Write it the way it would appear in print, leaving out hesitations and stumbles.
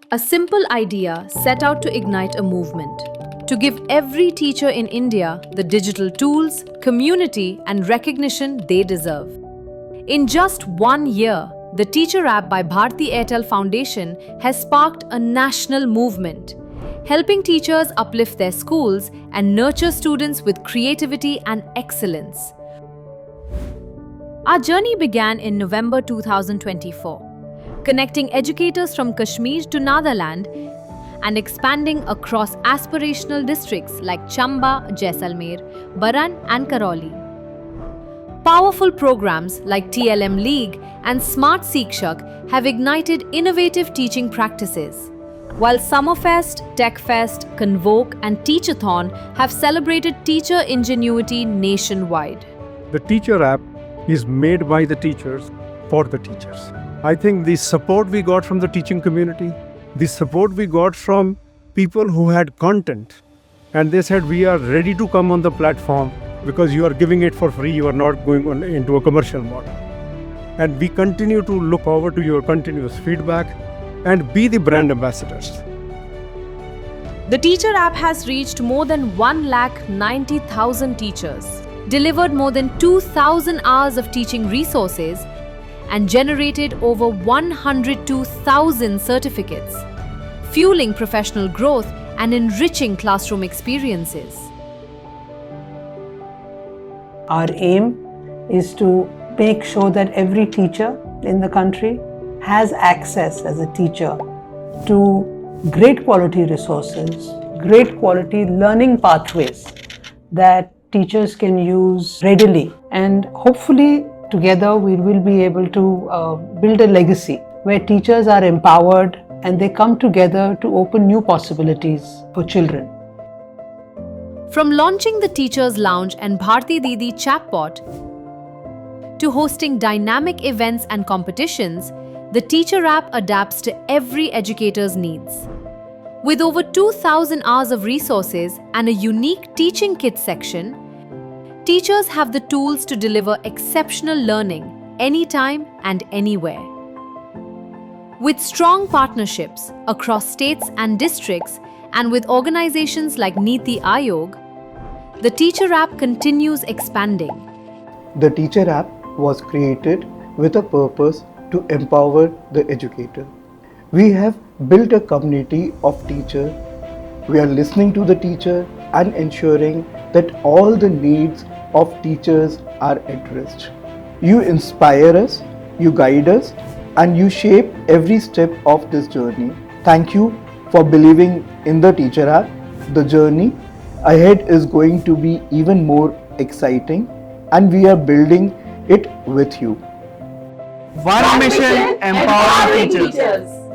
A simple idea set out to ignite a movement, to give every teacher in India the digital tools, community, and recognition they deserve. In just 1 year, the TeacherApp by Bharti Airtel Foundation has sparked a national movement, helping teachers uplift their schools and nurture students with creativity and excellence. Our journey began in November 2024, connecting educators from Kashmir to Nagaland and expanding across aspirational districts like Chamba, Jaisalmer, Baran and Karoli. Powerful programs like TLM League and Smart Shikshak have ignited innovative teaching practices, while Summerfest, TechFest, Convoke and Teachathon have celebrated teacher ingenuity nationwide. The Teacher app is made by the teachers for the teachers. I think the support we got from the teaching community, the support we got from people who had content, and they said, we are ready to come on the platform because you are giving it for free, you are not going on into a commercial model. And we continue to look forward to your continuous feedback and be the brand ambassadors. The TeacherApp has reached more than 190,000 teachers, delivered more than 2,000 hours of teaching resources, and generated over 102,000 certificates, fueling professional growth and enriching classroom experiences. Our aim is to make sure that every teacher in the country has access as a teacher to great quality resources, great quality learning pathways that teachers can use readily, and hopefully together we will be able to build a legacy where teachers are empowered and they come together to open new possibilities for children. From launching the Teachers Lounge and Bharti Didi Chatbot to hosting dynamic events and competitions, the TeacherApp adapts to every educator's needs. With over 2,000 hours of resources and a unique teaching kit section, teachers have the tools to deliver exceptional learning anytime and anywhere. With strong partnerships across states and districts and with organizations like Niti Aayog, the TeacherApp continues expanding. The TeacherApp was created with a purpose to empower the educator. We have built a community of teachers. We are listening to the teacher and ensuring that all the needs of teachers are addressed. You inspire us, you guide us, and you shape every step of this journey. Thank you for believing in the TeacherApp. The journey ahead is going to be even more exciting, and we are building it with you. One mission, empowering teachers.